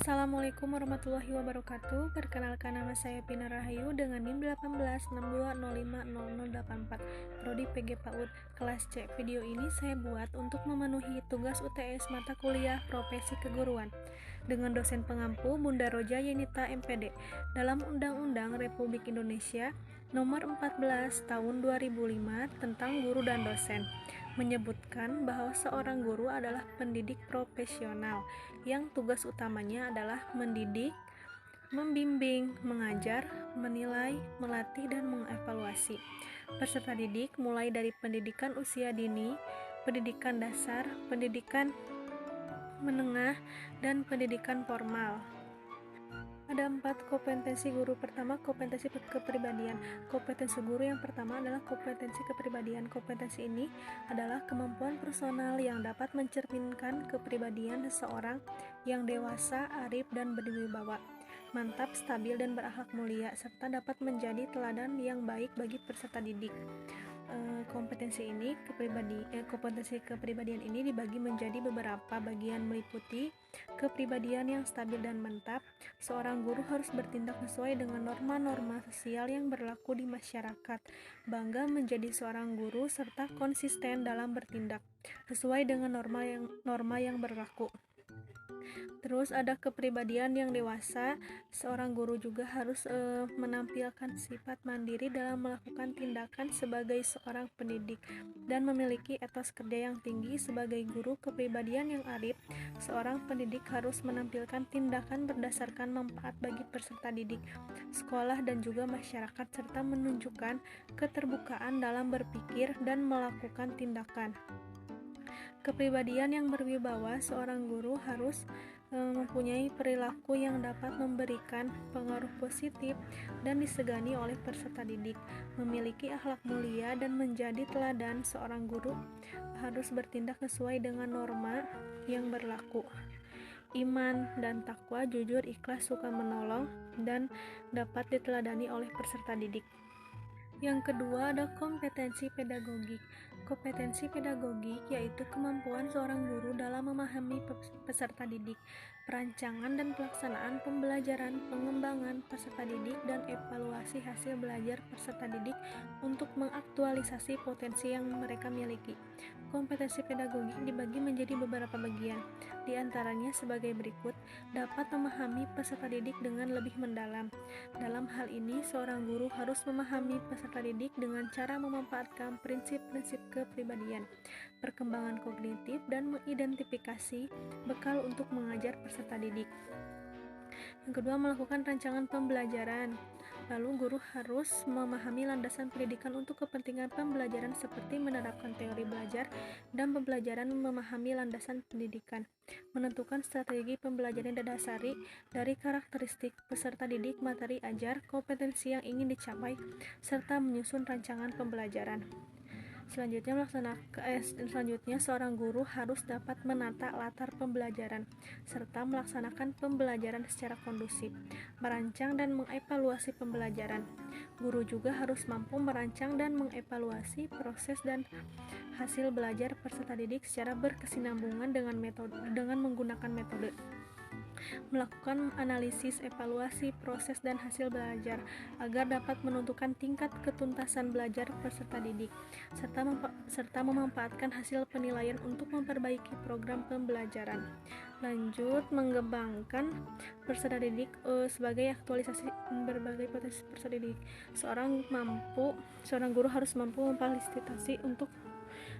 Assalamualaikum warahmatullahi wabarakatuh. Perkenalkan, nama saya Pina Rahayu dengan NIM 1862050084, Prodi PG PAUD, kelas C. Video ini saya buat untuk memenuhi tugas UTS mata kuliah Profesi Keguruan dengan dosen pengampu Bunda Roja Yenita MPD dalam Undang-Undang Republik Indonesia Nomor 14 Tahun 2005 tentang Guru dan Dosen, menyebutkan bahwa seorang guru adalah pendidik profesional yang tugas utamanya adalah mendidik, membimbing, mengajar, menilai, melatih, dan mengevaluasi peserta didik mulai dari pendidikan usia dini, pendidikan dasar, pendidikan menengah, dan pendidikan formal. Ada 4 kompetensi guru. Pertama, kompetensi kepribadian. Kompetensi guru yang pertama adalah kompetensi kepribadian. Kompetensi ini adalah kemampuan personal yang dapat mencerminkan kepribadian seseorang yang dewasa, arif, dan berwibawa, mantap, stabil, dan berakhlak mulia, serta dapat menjadi teladan yang baik bagi peserta didik. Kompetensi kepribadian ini dibagi menjadi beberapa bagian, meliputi kepribadian yang stabil dan mantap. Seorang guru harus bertindak sesuai dengan norma-norma sosial yang berlaku di masyarakat, bangga menjadi seorang guru, serta konsisten dalam bertindak sesuai dengan norma yang berlaku. Terus ada kepribadian yang dewasa. Seorang guru juga harus menampilkan sifat mandiri dalam melakukan tindakan sebagai seorang pendidik dan memiliki etos kerja yang tinggi. Sebagai guru kepribadian yang arif, seorang pendidik harus menampilkan tindakan berdasarkan manfaat bagi peserta didik, sekolah, dan juga masyarakat, serta menunjukkan keterbukaan dalam berpikir dan melakukan tindakan. Kepribadian yang berwibawa. Seorang guru harus mempunyai perilaku yang dapat memberikan pengaruh positif dan disegani oleh peserta didik, memiliki akhlak mulia dan menjadi teladan. Seorang guru harus bertindak sesuai dengan norma yang berlaku, iman dan takwa, jujur, ikhlas, suka menolong, dan dapat diteladani oleh peserta didik. Yang kedua ada kompetensi pedagogik. Kompetensi pedagogik yaitu kemampuan seorang guru dalam memahami peserta didik, perancangan dan pelaksanaan pembelajaran, pengembangan peserta didik, dan evaluasi hasil belajar peserta didik untuk mengaktualisasi potensi yang mereka miliki. Kompetensi pedagogik dibagi menjadi beberapa bagian, di antaranya sebagai berikut: dapat memahami peserta didik dengan lebih mendalam. Dalam hal ini, seorang guru harus memahami peserta didik dengan cara memanfaatkan prinsip-prinsip kepribadian, perkembangan kognitif, dan mengidentifikasi bekal untuk mengajar peserta didik. Yang kedua, melakukan rancangan pembelajaran. Lalu guru harus memahami landasan pendidikan untuk kepentingan pembelajaran seperti menerapkan teori belajar dan pembelajaran, memahami landasan pendidikan, menentukan strategi pembelajaran yang didasari dari karakteristik peserta didik, materi ajar, kompetensi yang ingin dicapai, serta menyusun rancangan pembelajaran. Selanjutnya seorang guru harus dapat menata latar pembelajaran serta melaksanakan pembelajaran secara kondusif, merancang dan mengevaluasi pembelajaran. Guru juga harus mampu merancang dan mengevaluasi proses dan hasil belajar peserta didik secara berkesinambungan dengan menggunakan metode, melakukan analisis, evaluasi, proses, dan hasil belajar agar dapat menentukan tingkat ketuntasan belajar peserta didik, serta memanfaatkan hasil penilaian untuk memperbaiki program pembelajaran. Lanjut, mengembangkan peserta didik sebagai aktualisasi berbagai potensi peserta didik. Seorang guru harus mampu memfasilitasi untuk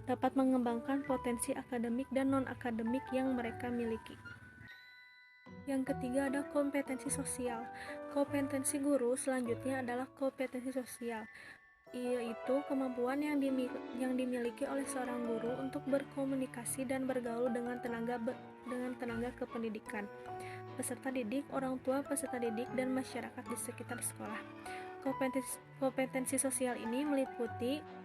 dapat mengembangkan potensi akademik dan non-akademik yang mereka miliki. Yang ketiga ada kompetensi sosial. Kompetensi guru selanjutnya adalah kompetensi sosial, yaitu kemampuan yang dimiliki oleh seorang guru untuk berkomunikasi dan bergaul dengan tenaga kependidikan, peserta didik, orang tua peserta didik, dan masyarakat di sekitar sekolah. Kompetensi sosial ini meliputi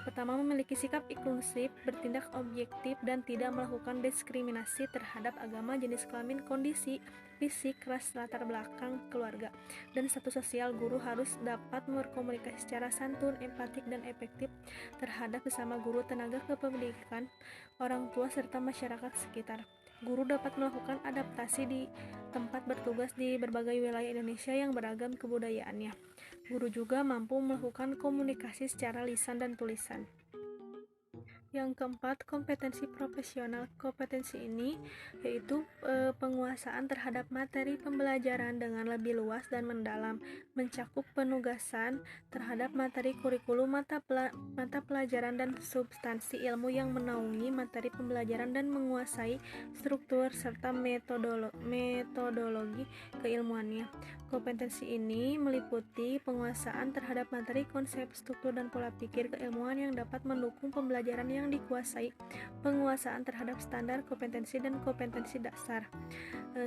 pertama, memiliki sikap inklusif, bertindak objektif, dan tidak melakukan diskriminasi terhadap agama, jenis kelamin, kondisi fisik, ras, latar belakang keluarga, dan status sosial. Guru harus dapat berkomunikasi secara santun, empatik, dan efektif terhadap sesama guru, tenaga kependidikan, orang tua, serta masyarakat sekitar. Guru dapat melakukan adaptasi di tempat bertugas di berbagai wilayah Indonesia yang beragam kebudayaannya. Guru juga mampu melakukan komunikasi secara lisan dan tulisan. Yang keempat, kompetensi profesional. Kompetensi ini yaitu penguasaan terhadap materi pembelajaran dengan lebih luas dan mendalam, mencakup penugasan terhadap materi kurikulum, mata pelajaran dan substansi ilmu yang menaungi materi pembelajaran dan menguasai struktur serta metodologi keilmuannya. Kompetensi ini meliputi penguasaan terhadap materi, konsep, struktur, dan pola pikir keilmuan yang dapat mendukung pembelajaran yang dikuasai, penguasaan terhadap standar kompetensi dan kompetensi dasar.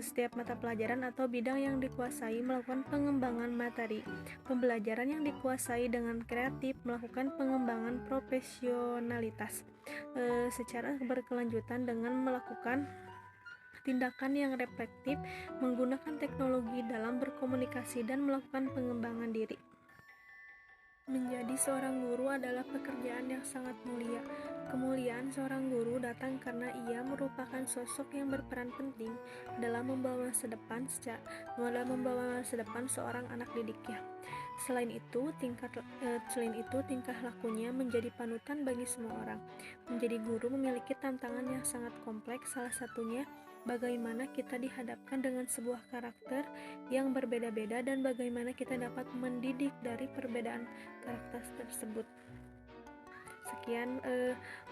Setiap mata pelajaran atau bidang yang dikuasai melakukan pengembangan materi. Pembelajaran yang dikuasai dengan kreatif melakukan pengembangan profesionalitas secara berkelanjutan dengan melakukan tindakan yang reflektif, menggunakan teknologi dalam berkomunikasi dan melakukan pengembangan diri. Menjadi seorang guru adalah pekerjaan yang sangat mulia. Kemuliaan seorang guru datang karena ia merupakan sosok yang berperan penting dalam membawa masa depan seorang anak didiknya. Selain itu, tingkah lakunya menjadi panutan bagi semua orang. Menjadi guru memiliki tantangan yang sangat kompleks, salah satunya bagaimana kita dihadapkan dengan sebuah karakter yang berbeda-beda dan bagaimana kita dapat mendidik dari perbedaan karakter tersebut. Sekian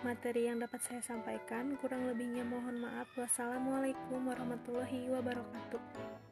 materi yang dapat saya sampaikan, kurang lebihnya mohon maaf. Wassalamualaikum warahmatullahi wabarakatuh.